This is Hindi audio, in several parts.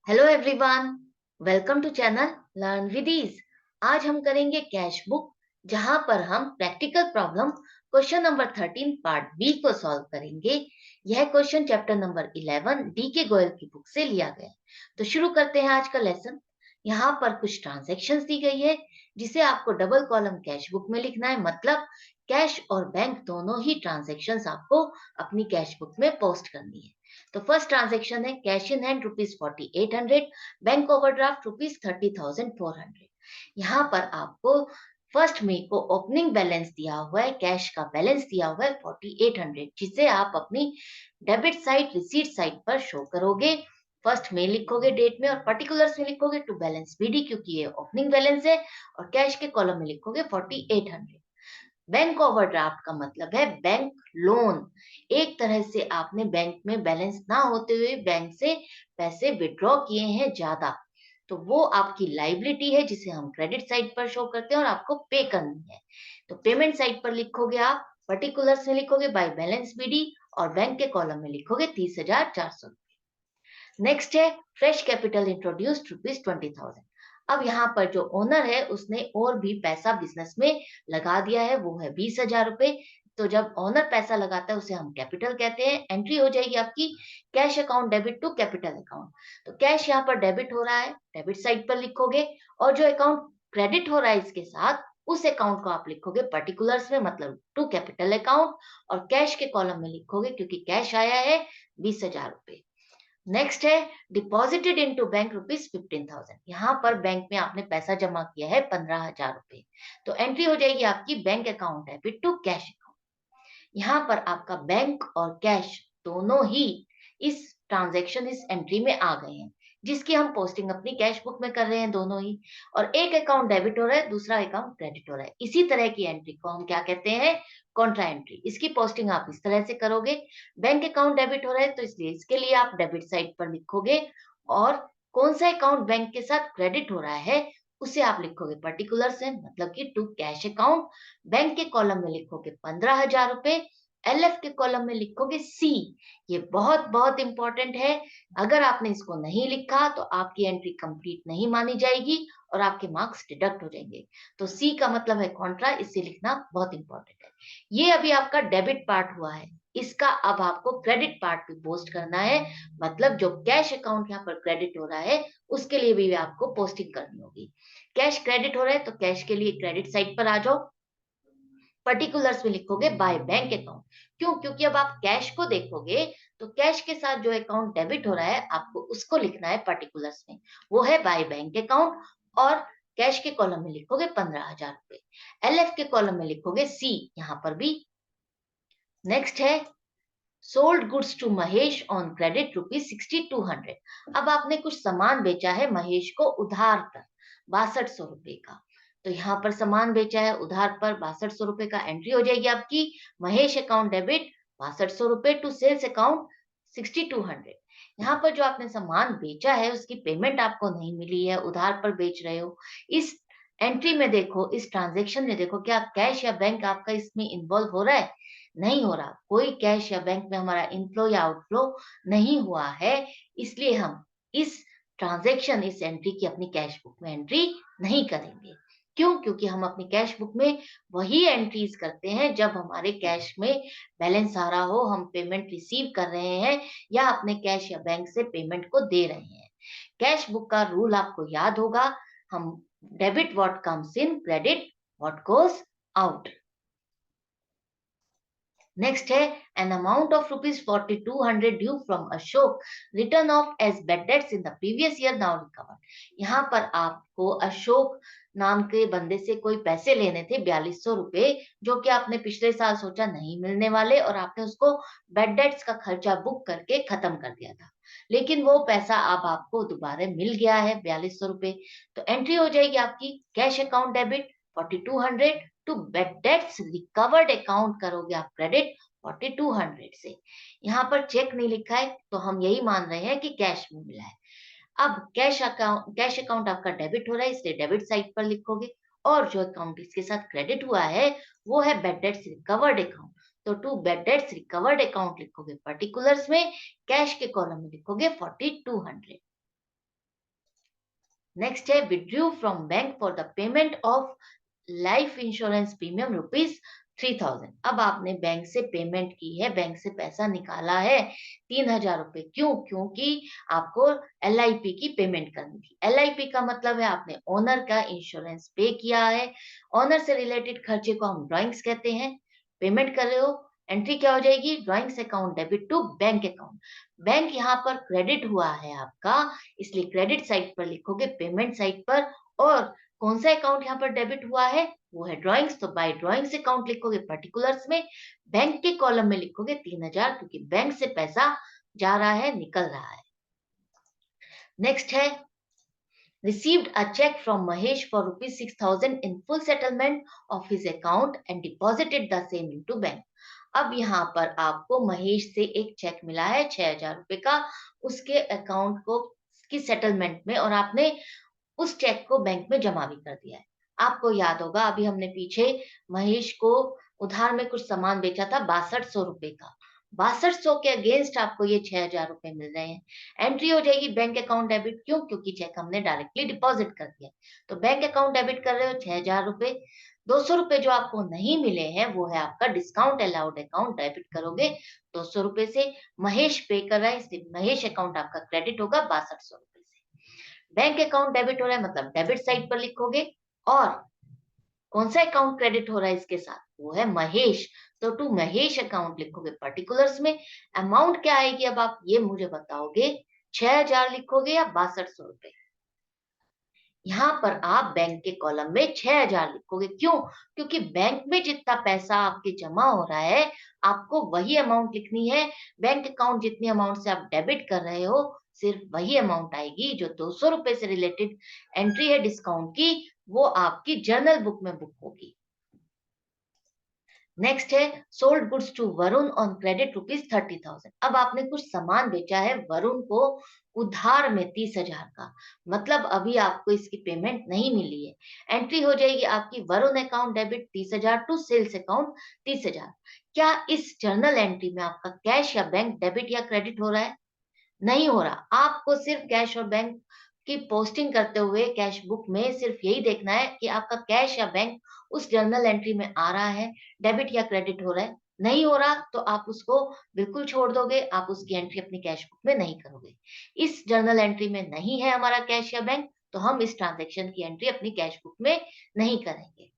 Hello everyone, welcome to channel learn with ease. आज हम करेंगे कैश बुक, जहां पर हम practical problem question number 13 part B को सॉल्व करेंगे। यह क्वेश्चन चैप्टर नंबर 11 डी के गोयल की बुक से लिया गया है। तो शुरू करते हैं आज का लेसन। यहाँ पर कुछ ट्रांजैक्शंस दी गई है, जिसे आपको डबल कॉलम कैश बुक में लिखना है। मतलब कैश और बैंक दोनों ही ट्रांजैक्शंस आपको अपनी कैश बुक में पोस्ट करनी है। तो फर्स्ट ट्रांजेक्शन है cash in hand ₹4800, bank overdraft ₹30,400। यहाँ पर आपको फर्स्ट मई को ओपनिंग बैलेंस दिया हुआ है, कैश का बैलेंस दिया हुआ है 4800, जिसे आप अपनी डेबिट साइड रिसीट साइड पर शो करोगे। फर्स्ट में लिखोगे डेट में, और पर्टिकुलर्स में लिखोगे टू बैलेंस बीडी, क्योंकि ये ओपनिंग बैलेंस है, और कैश के कॉलम में लिखोगे 4800। बैंक ओवरड्राफ्ट का मतलब है बैंक लोन। एक तरह से आपने बैंक में बैलेंस ना होते हुए बैंक से पैसे विड्रॉ किए हैं ज्यादा, तो वो आपकी लाइबिलिटी है, जिसे हम क्रेडिट साइड पर शो करते हैं और आपको पे करनी है। तो पेमेंट साइड पर लिखोगे आप, पर्टिकुलर्स में लिखोगे बाय बैलेंस बीडी, और बैंक के कॉलम में लिखोगे 30,400। नेक्स्ट है फ्रेश कैपिटल इंट्रोड्यूस्ड ₹20,000। अब यहाँ पर जो ओनर है उसने और भी पैसा बिजनेस में लगा दिया है, वो है ₹20,000। तो जब ओनर पैसा लगाता है उसे हम कैपिटल कहते हैं। एंट्री हो जाएगी आपकी cash account debit to capital account. तो कैश यहाँ पर डेबिट हो रहा है, डेबिट साइड पर लिखोगे, और जो अकाउंट क्रेडिट हो रहा है इसके साथ, उस अकाउंट को आप लिखोगे पर्टिकुलर्स में, मतलब टू कैपिटल अकाउंट, और कैश के कॉलम में लिखोगे क्योंकि कैश आया है ₹20,000। नेक्स्ट है डिपॉजिटेड इनटू बैंक ₹15,000। यहाँ पर बैंक में आपने पैसा जमा किया है ₹15,000। तो एंट्री हो जाएगी आपकी bank account debit to cash account. यहाँ पर आपका बैंक और कैश दोनों ही इस ट्रांजैक्शन, इस एंट्री में आ गए हैं, जिसकी हम पोस्टिंग अपनी कैश बुक में कर रहे हैं दोनों ही। और एक अकाउंट डेबिट हो रहा है, दूसरा अकाउंट क्रेडिट हो रहा है। इसी तरह की एंट्री को हम क्या कहते हैं? Contra entry. इसकी पोस्टिंग आप इस तरह से करोगे। बैंक अकाउंट डेबिट हो रहा है, तो इसलिए इसके लिए आप डेबिट साइड पर लिखोगे, और कौन सा अकाउंट बैंक के साथ क्रेडिट हो रहा है उसे आप लिखोगे पर्टिकुलर से, मतलब कि टू कैश अकाउंट। बैंक के कॉलम में लिखोगे ₹15,000, एलएफ के कॉलम में लिखोगे सी। ये बहुत बहुत इंपॉर्टेंट है। अगर आपने इसको नहीं लिखा तो आपकी एंट्री कंप्लीट नहीं मानी जाएगी और आपके मार्क्स डिडक्ट हो जाएंगे। तो सी का मतलब है कॉन्ट्रा, इसे लिखना बहुत इंपॉर्टेंट है। ये अभी आपका डेबिट पार्ट हुआ है। इसका अब आपको क्रेडिट पार्ट भी पोस्ट करना है। मतलब जो कैश अकाउंट यहाँ पर क्रेडिट हो रहा है उसके लिए भी आपको पोस्टिंग करनी होगी। कैश क्रेडिट हो रहा है तो कैश के लिए क्रेडिट साइड पर आ जाओ, पर्टिकुलर्स में लिखोगे बाय बैंक अकाउंट। क्यों? क्योंकि अब आप कैश को देखोगे, तो कैश के साथ जो अकाउंट डेबिट हो रहा है आपको उसको लिखना है पर्टिकुलर्स में, वो है बाय बैंक अकाउंट। और कैश के कॉलम में लिखोगे ₹15,000, एलएफ के कॉलम में लिखोगे सी यहाँ पर भी। नेक्स्ट है sold goods to Mahesh on credit ₹6200। अब आपने कुछ सामान बेचा है महेश को उधार पर ₹6200 का। तो यहाँ पर सामान बेचा है उधार पर ₹6200 का। एंट्री हो जाएगी आपकी Mahesh account debit ₹6200 to sales account 6200। यहाँ पर जो आपने सामान बेचा है उसकी पेमेंट आपको नहीं मिली है, उधार पर बेच रहे हो। इस एंट्री में देखो, इस ट्रांजेक्शन में देखो, क्या कैश या बैंक आपका इसमें इन्वॉल्व हो रहा है? नहीं हो रहा। कोई कैश या बैंक में हमारा इनफ्लो या आउटफ्लो नहीं हुआ है, इसलिए हम इस ट्रांजैक्शन, इस एंट्री की अपनी कैश बुक में एंट्री नहीं करेंगे। क्यों? क्योंकि हम अपनी कैश बुक में वही एंट्रीज करते हैं जब हमारे कैश में बैलेंस आ रहा हो, हम पेमेंट रिसीव कर रहे हैं, या अपने कैश या बैंक से पेमेंट को दे रहे हैं। कैश बुक का रूल आपको याद होगा, हम debit what comes in, credit what goes out. Next है an amount of ₹4200 due from Ashok, written off as bad debts in the previous year, now recovered. यहाँ पर आपको अशोक नाम के बंदे से कोई पैसे लेने थे ₹4200, जो कि आपने पिछले साल सोचा नहीं मिलने वाले, और आपने उसको बैड डेट्स का खर्चा बुक करके खत्म कर दिया था। लेकिन वो पैसा अब आपको दोबारा मिल गया है ₹4200। तो एंट्री हो जाएगी आपकी cash account debit 4200 to bad debts recovered account, करोगे आप क्रेडिट 4200 से। यहाँ पर चेक नहीं लिखा है, तो हम यही मान रहे हैं कि कैश में मिला है। अब कैश अकाउंट आपका डेबिट हो रहा है, इसलिए डेबिट साइड पर लिखोगे, और जो अकाउंट इसके साथ क्रेडिट हुआ है वो है बैड डेट्स रिकवर्ड अकाउंट। तो to bad debts recovered account लिखोगे पर्टिकुलर्स में, कैश के कॉलम में लिखोगे 4200। नेक्स्ट है withdrew from bank for the payment of life insurance premium ₹3000। अब आपने बैंक से पेमेंट की है, बैंक से पैसा निकाला है 3000 रुपए। क्यों? क्योंकि आपको LIP की पेमेंट करनी थी। LIP का मतलब है आपने ओनर का इंश्योरेंस पे किया है। ओनर से रिलेटेड खर्चे को हम ड्रॉइंग्स कहते हैं। पेमेंट कर रहे हो, एंट्री क्या हो जाएगी? Drawings account debit to bank account. Bank यहाँ पर क्रेडिट हुआ है आपका, इसलिए क्रेडिट साइड पर लिखोगे पेमेंट साइड पर। और कौन सा अकाउंट यहाँ पर डेबिट हुआ है? वो है ड्रॉइंग्स, तो बाय ड्रॉइंग्स अकाउंट लिखोगे पर्टिकुलर्स में। बैंक के कॉलम में लिखोगे 3000, क्योंकि बैंक से पैसा जा रहा है, निकल रहा है। नेक्स्ट है received a check from Mahesh for ₹6000 in full settlement of his account and deposited the same into bank। अब यहाँ पर आपको महेश से एक चेक मिला है 6000 रुपए का, उसके अकाउंट को की सेटलमेंट में, और आपने उस चेक को बैंक में जमा भी कर दिया है। आपको याद होगा अभी हमने पीछे महेश को उधार में कुछ सामान बेचा था 6200 रुपए का। 6200 के अगेंस्ट आपको ये 6000 रुपए मिल रहे हैं। एंट्री हो जाएगी बैंक अकाउंट डेबिट। क्यों? क्योंकि चेक हमने डायरेक्टली डिपॉजिट कर दिया। तो बैंक अकाउंट डेबिट कर रहे हो 6000 रुपए। 200 रुपए जो आपको नहीं मिले हैं वो है आपका डिस्काउंट अलाउड अकाउंट, डेबिट करोगे 200 रुपए से। महेश पे कर रहा है, इसलिए महेश अकाउंट आपका क्रेडिट होगा 6200 रुपए से। बैंक अकाउंट डेबिट हो रहा है मतलब डेबिट साइड पर लिखोगे। और कौन सा अकाउंट क्रेडिट हो रहा है इसके साथ? वो है महेश, तो टू महेश अकाउंट लिखोगे पर्टिकुलर्स में। अमाउंट क्या आएगी अब आप ये मुझे बताओगे, 6000 लिखोगे या 6200 रुपए? यहाँ पर आप बैंक के कॉलम में 6000 लिखोगे। क्यों? क्योंकि बैंक में जितना पैसा आपके जमा हो रहा है, आपको वही अमाउंट लिखनी है। बैंक अकाउंट जितनी अमाउंट से आप डेबिट कर रहे हो, सिर्फ वही अमाउंट आएगी। जो 200 रुपए से रिलेटेड एंट्री है डिस्काउंट की, वो आपकी जर्नल बुक में बुक होगी। नेक्स्ट है sold goods to Varun on credit ₹30,000। अब आपने कुछ सामान बेचा है वरुण को उधार में 30,000 का, मतलब अभी आपको इसकी पेमेंट नहीं मिली है। एंट्री हो जाएगी आपकी Varun account debit 30,000 to sales account 30,000। क्या इस जर्नल एंट्री में आपका कैश या बैंक डेबिट या क्रेडिट हो रहा है? नहीं हो रहा। आपको सिर्फ कैश और बैंक की पोस्टिंग करते हुए कैश बुक में सिर्फ यही देखना है कि आपका कैश या बैंक उस जर्नल एंट्री में आ रहा है, डेबिट या क्रेडिट हो रहा है। नहीं हो रहा तो आप उसको बिल्कुल छोड़ दोगे, आप उसकी एंट्री अपनी कैश बुक में नहीं करोगे। इस जर्नल एंट्री में नहीं है हमारा कैश या बैंक, तो हम इस ट्रांजैक्शन की एंट्री अपनी कैश बुक में नहीं करेंगे।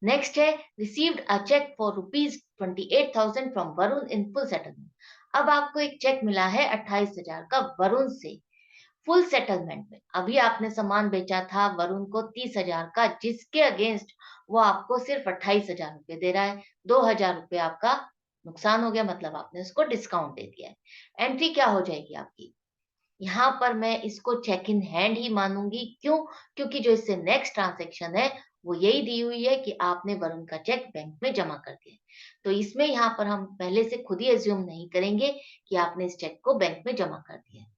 नेक्स्ट है received a cheque for ₹28,000 from Varun in full settlement. अब आपको एक चेक मिला है 28,000 का वरुण से फुल सेटलमेंट में। अभी आपने सामान बेचा था वरुण को 30,000 का, जिसके अगेंस्ट वो आपको सिर्फ 28,000 रुपए दे रहा है। 2,000 रुपए आपका नुकसान हो गया, मतलब आपने उसको डिस्काउंट दे दिया है। एंट्री क्या हो जाएगी आपकी? यहाँ पर मैं इसको चेक इन हैंड ही मानूंगी। क्यों? क्योंकि जो इससे नेक्स्ट ट्रांजैक्शन है वो यही दी हुई है कि आपने वरुण का चेक बैंक में जमा कर दिया। तो इसमें यहाँ पर हम पहले से खुद ही एज्यूम नहीं करेंगे कि आपने इस चेक को बैंक में जमा कर दिया है।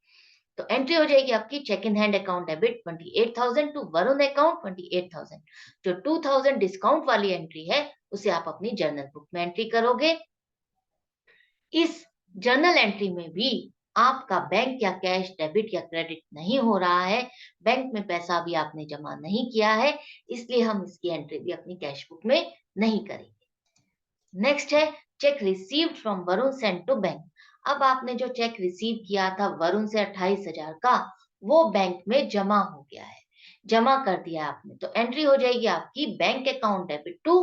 तो एंट्री हो जाएगी आपकी cheque in hand account debit 28,000 to Varun account 28,000। जो 2,000 डिस्काउंट वाली एंट्री है उसे आप अपनी जर्नल बुक में एंट्री करोगे। इस जर्नल एंट्री में भी आपका बैंक या कैश डेबिट या क्रेडिट नहीं हो रहा है। बैंक में पैसा अभी आपने जमा नहीं किया है, इसलिए हम इसकी एंट्री भी अपनी कैश बुक में नहीं करेंगे। नेक्स्ट है cheque received from Varun send to bank. अब आपने जो चेक रिसीव किया था वरुण से 28,000 का, वो बैंक में जमा हो गया है, जमा कर दिया आपने। तो एंट्री हो जाएगी आपकी bank account debit to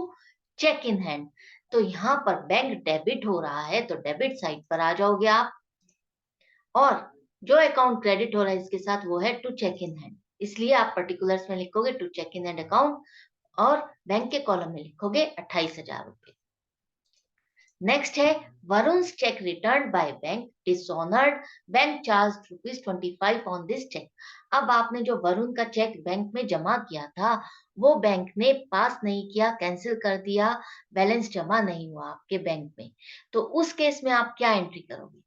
cheque in hand. तो यहाँ पर बैंक डेबिट हो रहा है, तो डेबिट साइड पर आ जाओगे आप। और जो अकाउंट क्रेडिट हो रहा है इसके साथ वो है टू चेक इन हैंड, इसलिए आप पर्टिकुलर्स में लिखोगे to cheque in hand account, और बैंक के कॉलम में लिखोगे 28,000 रुपए। नेक्स्ट है Varun cheque return by bank dishonoured, bank charge ₹25 on this cheque. अब आपने जो वरुण का चेक बैंक में जमा किया था वो बैंक ने पास नहीं किया, कैंसिल कर दिया, बैलेंस जमा नहीं हुआ आपके बैंक में। तो उस केस में आप क्या एंट्री करोगे?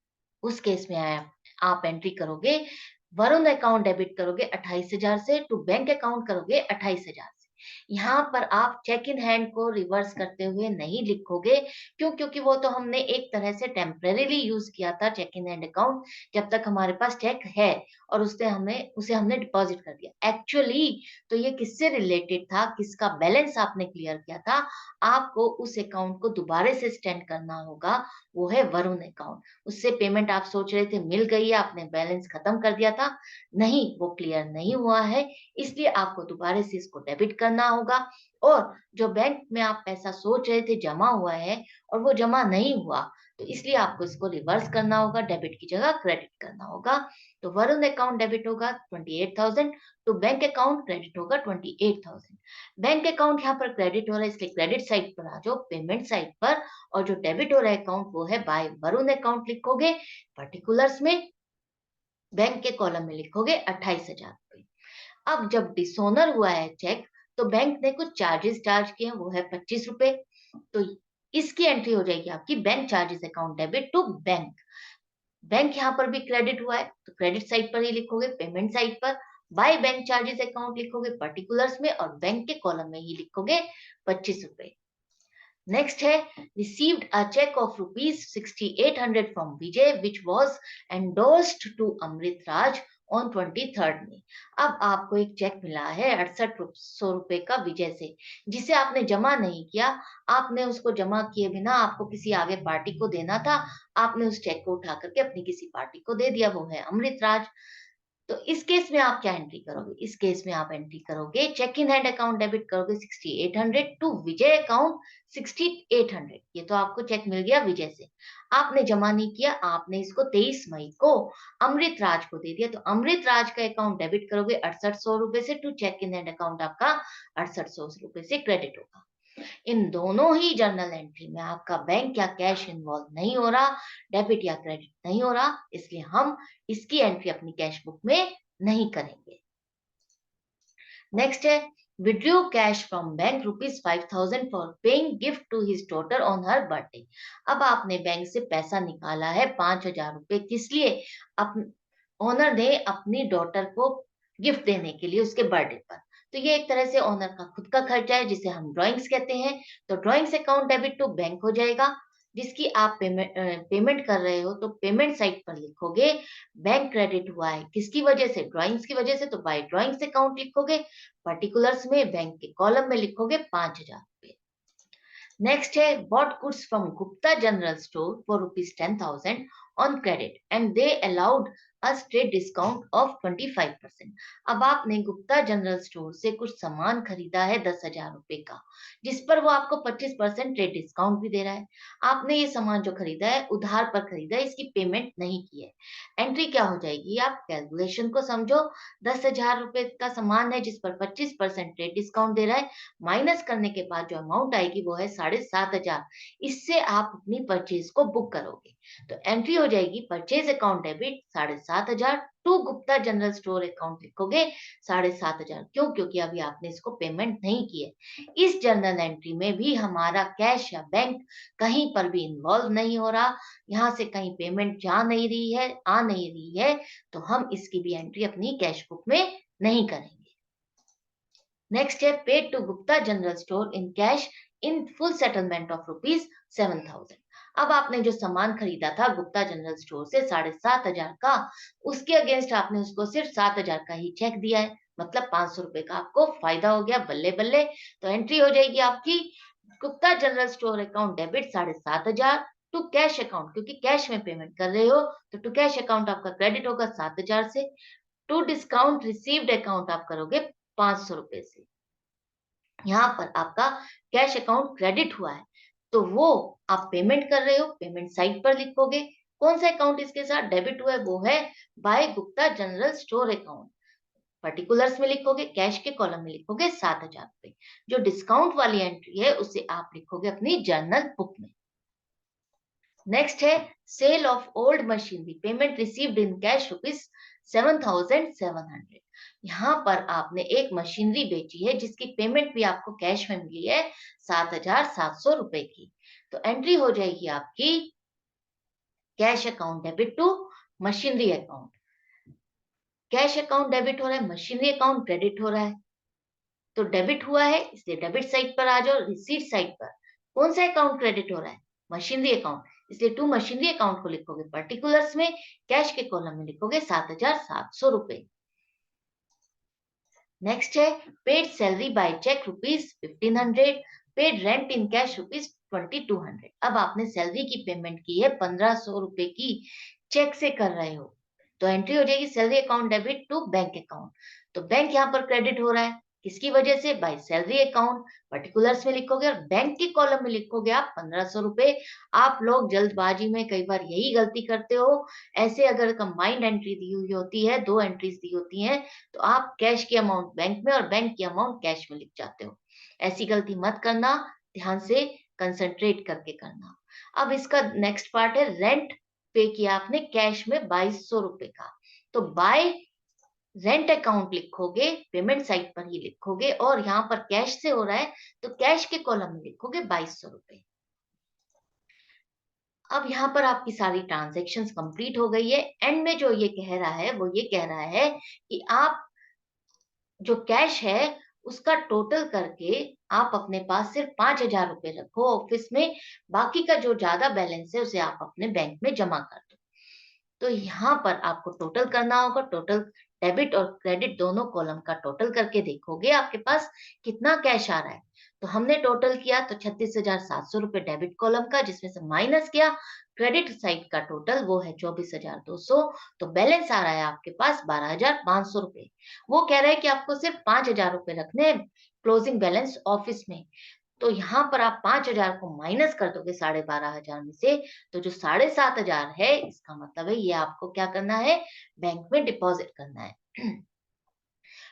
उस केस में आप एंट्री करोगे वरुण अकाउंट डेबिट करोगे 28,000 से टू बैंक अकाउंट करोगे 28,000 से। यहाँ पर आप चेक इन हैंड को रिवर्स करते हुए नहीं लिखोगे। क्यों? क्योंकि वो तो हमने एक तरह से टेम्परेरीली यूज़ किया था चेक इन हैंड अकाउंट, जब तक हमारे पास चेक है और उसे हमने डिपॉज़िट कर दिया। एक्चुअली तो ये किससे रिलेटेड था, किसका बैलेंस आपने क्लियर किया था, आपको उस अकाउंट को दोबारा से स्टैंड करना होगा, वो है वरुण अकाउंट। उससे पेमेंट आप सोच रहे थे मिल गई है, आपने बैलेंस खत्म कर दिया था, नहीं, वो क्लियर नहीं हुआ है, इसलिए आपको दोबारा से इसको डेबिट करना होगा। और जो बैंक में आप पैसा सोच रहे थे जमा हुआ है और वो जमा नहीं हुआ, तो इसलिए आपको इसको रिवर्स करना होगा, डेबिट की जगह क्रेडिट करना होगा। तो वरुण अकाउंट डेबिट होगा 28,000 टू बैंक अकाउंट क्रेडिट होगा 28,000। बैंक अकाउंट यहाँ पर क्रेडिट हो रहा है, इसलिए क्रेडिट साइड पर आ जाओ, पेमेंट साइड पर, और जो डेबिट हो रहा है अकाउंट वो है बाय वरुण अकाउंट लिखोगे, पर्टिकुलर्स में बैंक के कॉलम में लिखोगे 28,000 रुपए। अब जब डिसोनर हुआ है चेक, तो बैंक ने कुछ चार्जेस चार्ज किए हैं, वो है 25 रुपए। तो इसकी एंट्री हो जाएगी आपकी bank charges account debit to bank. Bank यहाँ पर भी क्रेडिट हुआ है, तो क्रेडिट साइड पर ही लिखोगे, पेमेंट साइड पर बाय बैंक चार्जेस अकाउंट लिखोगे पर्टिकुलर्स में, और बैंक के कॉलम में ही लिखोगे 25 रुपए। नेक्स्ट है received a cheque of rupees 6800 from Vijay which was endorsed to Amrit Raj on 23rd में। अब आपको एक चेक मिला है 6800 रुपए का विजय से, जिसे आपने जमा नहीं किया। आपने उसको जमा किए बिना आपको किसी आगे पार्टी को देना था, आपने उस चेक को उठा करके अपनी किसी पार्टी को दे दिया, वो है अमृत राज। तो इस केस में आप क्या एंट्री करोगे? इस केस में आप एंट्री करोगे cheque in hand account debit करोगे 6800 टू विजय अकाउंट 6800। ये तो आपको चेक मिल गया विजय से, आपने जमा नहीं किया, आपने इसको 23 मई को अमृत राज को दे दिया, तो अमृत राज का अकाउंट डेबिट करोगे 6800 रुपए से to cheque in hand account आपका 6800 रुपए से क्रेडिट होगा। इन दोनों ही जर्नल एंट्री में आपका बैंक या कैश इन्वॉल्व नहीं हो रहा, डेबिट या क्रेडिट नहीं हो रहा, इसलिए हम इसकी एंट्री अपनी कैश बुक में नहीं करेंगे। नेक्स्ट है withdrew cash from bank rupees 5,000 for paying gift to his daughter on her birthday. अब आपने बैंक से पैसा निकाला है 5,000 रुपए, किस लिए? ओनर ने अपनी डॉटर को गिफ्ट देने के लिए उसके बर्थडे पर। तो ये एक तरह से ओनर का खुद का खर्चा है, जिसे हम ड्राइंग्स कहते हैं। तो drawings account debit to bank हो जाएगा, जिसकी आप पेमेंट कर रहे हो, तो पेमेंट साइड पर लिखोगे बैंक क्रेडिट हुआ है, किसकी वजह से? ड्राइंग्स की वजह से, तो बाय ड्राइंग्स अकाउंट लिखोगे, पर्टिकुलर्स में बैंक के कॉलम में लिखोगे 5,000 रुपए। नेक्स्ट है bought goods from Gupta general store for rupees 10,000 on credit and they allowed us trade discount of 25%। अब आपने गुप्ता जनरल स्टोर से कुछ सामान खरीदा है 10,000 रुपए का, जिस पर वो आपको 25% ट्रेड डिस्काउंट भी दे रहा है। आपने ये सामान जो खरीदा है उधार पर खरीदा है, इसकी पेमेंट नहीं की है। एंट्री क्या हो जाएगी? आप कैलकुलेशन को समझो, 10,000 रुपए का सामान है जिस पर 25% ट्रेड डिस्काउंट दे रहा है, माइनस करने के बाद जो अमाउंट आएगी वो है 7,500। इससे आप अपनी परचेज को बुक करोगे, तो एंट्री हो जाएगी purchase account debit 7,500 to Gupta general store account लिखोगे 7,500। क्यों? क्योंकि अभी आपने इसको पेमेंट नहीं की है। इस जर्नल एंट्री में भी हमारा कैश या बैंक कहीं पर भी इन्वॉल्व नहीं हो रहा, यहाँ से कहीं पेमेंट जा नहीं रही है, आ नहीं रही है, तो हम इसकी भी एंट्री अपनी कैश बुक में नहीं करेंगे। नेक्स्ट है paid to Gupta general store in cash in full settlement of rupees 7,000। अब आपने जो सामान खरीदा था गुप्ता जनरल स्टोर से 7,500 का, उसके अगेंस्ट आपने उसको सिर्फ 7,000 का ही चेक दिया है, मतलब 500 रुपए का आपको फायदा हो गया, बल्ले बल्ले। तो एंट्री हो जाएगी आपकी Gupta general store account debit 7,500 to cash account, क्योंकि कैश में पेमेंट कर रहे हो, तो टू कैश अकाउंट आपका क्रेडिट होगा 7,000 से, टू डिस्काउंट रिसीव्ड अकाउंट आप करोगे 500 रुपए से। यहाँ पर आपका कैश अकाउंट क्रेडिट हुआ है, तो वो आप पेमेंट कर रहे हो, पेमेंट साइड पर लिखोगे। कौन सा अकाउंट इसके साथ डेबिट हुआ है? वो है by Gupta general store account, particulars में लिखोगे, कैश के कॉलम में लिखोगे 7,000 रुपए। जो डिस्काउंट वाली एंट्री है उसे आप लिखोगे अपनी जर्नल बुक में। नेक्स्ट है sale of old machinery payment received in cash rupees 7,700। यहाँ पर आपने एक मशीनरी बेची है जिसकी पेमेंट भी आपको कैश में मिली है 7,700 रुपए की। तो एंट्री हो जाएगी आपकी cash account debit to machinery account. Cash account debit हो रहा है, मशीनरी अकाउंट क्रेडिट हो रहा है। तो डेबिट हुआ है इसलिए डेबिट साइड पर आ जाओ। रिसीट साइड पर कौन सा अकाउंट क्रेडिट हो रहा है? मशीनरी अकाउंट, इसलिए टू मशीनरी अकाउंट को लिखोगे पर्टिकुलर्स में, कैश के कॉलम में लिखोगे 7,700 रुपए। नेक्स्ट है paid salary by cheque ₹1500, paid rent in cash ₹2200। अब आपने सैलरी की पेमेंट की है 1500 रुपए की, चेक से कर रहे हो, तो एंट्री हो जाएगी salary account debit to bank account. तो बैंक यहाँ पर क्रेडिट हो रहा है, किसकी वजह से? By salary account. पर्टिकुलर्स में लिखोगे और बैंक के कॉलम में लिखोगे आप 1500 रुपए। आप लोग जल्दबाजी में कई बार यही गलती करते हो, ऐसे अगर कंबाइंड एंट्री दी हुई होती है, दो एंट्रीज दी होती हैं, तो आप कैश की अमाउंट बैंक में और बैंक की अमाउंट कैश में लिख जाते हो। ऐसी गलती मत करना, ध्यान से कंसंट्रेट करके करना। अब इसका नेक्स्ट पार्ट है रेंट पे किया आपने कैश में 2200 रुपए का, तो बाय रेंट अकाउंट लिखोगे, पेमेंट साइड पर ही लिखोगे, और यहाँ पर कैश से हो रहा है तो कैश के कॉलम में लिखोगे 2200 रुपए। अब यहाँ पर आपकी सारी ट्रांजैक्शंस कंप्लीट हो गई है। एंड में जो ये कह रहा है वो ये कह रहा है कि आप जो कैश है उसका टोटल करके आप अपने पास सिर्फ 5,000 रुपए रखो ऑफिस में, बाकी का जो ज्यादा बैलेंस है उसे आप अपने बैंक में जमा कर दो। तो यहाँ पर आपको टोटल करना होगा, टोटल डेबिट और क्रेडिट दोनों कॉलम का टोटल करके देखोगे आपके पास कितना कैश आ रहा है। तो हमने टोटल किया तो 36,700 रुपए डेबिट कॉलम का, जिसमें से माइनस किया क्रेडिट साइड का टोटल, वो है 24,200। तो बैलेंस आ रहा है आपके पास 12,500 रुपए। वो कह रहा है कि आपको सिर्फ 5,000 रुपए रखने हैं क्लोजिंग बैलेंस ऑफिस में। तो यहाँ पर आप 5,000 को माइनस कर दोगे 12,500 में से, तो जो 7,500 है इसका मतलब है ये आपको क्या करना है? बैंक में डिपॉजिट करना है।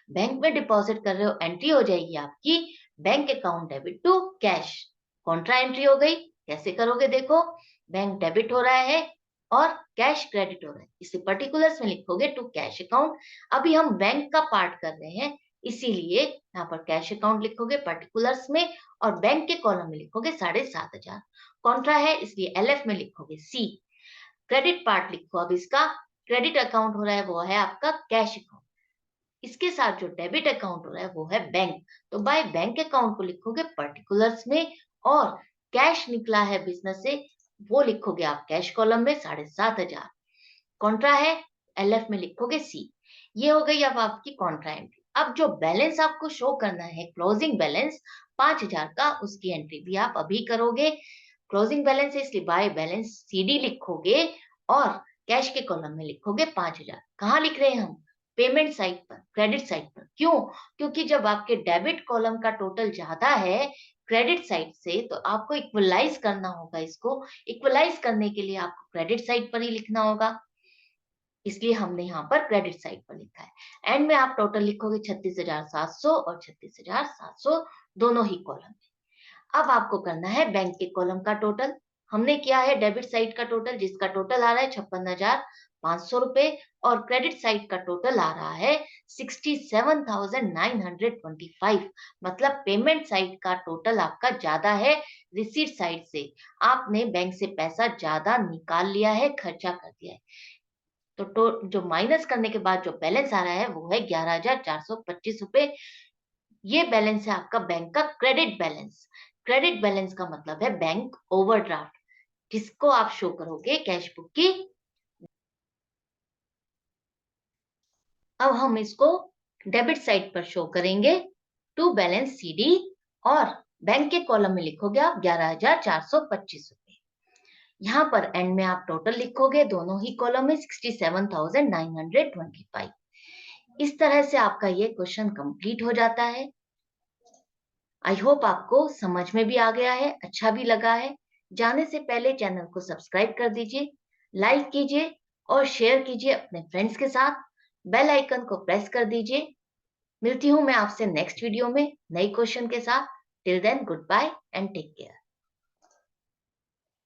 बैंक में डिपॉजिट कर रहे हो, एंट्री हो जाएगी आपकी bank account debit to cash. Contra entry हो गई। कैसे करोगे देखो, बैंक डेबिट हो रहा है और कैश क्रेडिट हो रहा है, इसे पर्टिकुलर्स में लिखोगे टू कैश अकाउंट। अभी हम बैंक का पार्ट कर रहे हैं, इसीलिए यहाँ पर कैश अकाउंट लिखोगे पर्टिकुलर्स में और बैंक के कॉलम में लिखोगे 7,500। कॉन्ट्रा है इसलिए एलएफ में लिखोगे सी। क्रेडिट पार्ट लिखो, अब इसका क्रेडिट अकाउंट हो रहा है वो है आपका कैश अकाउंट, इसके साथ जो डेबिट अकाउंट हो रहा है वो है बैंक। तो बाय बैंक अकाउंट को लिखोगे पर्टिकुलर्स में, और कैश निकला है बिजनेस से वो लिखोगे आप कैश कॉलम में 7,500। कॉन्ट्रा है एलएफ में लिखोगे सी। ये हो गई अब आपकी कॉन्ट्रा एंट्री। अब जो बैलेंस आपको शो करना है क्लोजिंग बैलेंस 5,000 का, उसकी एंट्री भी आप अभी करोगे। क्लोजिंग बैलेंस है इसलिए बाय बैलेंस सीडी लिखोगे और कैश के कॉलम में लिखोगे 5,000। कहाँ लिख रहे हैं हम? पेमेंट साइड पर, क्रेडिट साइड पर। क्यों? क्योंकि जब आपके डेबिट कॉलम का टोटल ज्यादा है क्रेडिट साइड से, तो आपको इक्वलाइज करना होगा। इसको इक्वलाइज करने के लिए आपको क्रेडिट साइड पर ही लिखना होगा, इसलिए हमने यहाँ पर क्रेडिट साइड पर लिखा है। एंड में आप टोटल लिखोगे 36,700 और 36,700 दोनों ही कॉलम में। अब आपको करना है बैंक के कॉलम का टोटल। हमने किया है डेबिट साइड का टोटल, जिसका टोटल आ रहा है 56,500 रुपए, और क्रेडिट साइड का टोटल आ रहा है 67,925। मतलब पेमेंट साइड का टोटल आपका ज्यादा है रिसीट साइड से, आपने बैंक से पैसा ज्यादा निकाल लिया है, खर्चा कर दिया है। तो जो माइनस करने के बाद जो बैलेंस आ रहा है वो है 11,425 रुपए। ये बैलेंस है आपका बैंक का क्रेडिट बैलेंस। क्रेडिट बैलेंस का मतलब है बैंक ओवरड्राफ्ट, जिसको आप शो करोगे कैश बुक की। अब हम इसको डेबिट साइड पर शो करेंगे टू बैलेंस सीडी, और बैंक के कॉलम में लिखोगे आप 11,425 रुपए। यहाँ पर एंड में आप टोटल लिखोगे दोनों ही कॉलम में 67,925। इस तरह से आपका ये क्वेश्चन कंप्लीट हो जाता है। आई होप आपको समझ में भी आ गया है, अच्छा भी लगा है। जाने से पहले चैनल को सब्सक्राइब कर दीजिए, लाइक कीजिए और शेयर कीजिए अपने फ्रेंड्स के साथ। बेल आइकन को प्रेस कर दीजिए। मिलती हूँ मैं आपसे नेक्स्ट वीडियो में नई क्वेश्चन के साथ। Till then good bye and take care.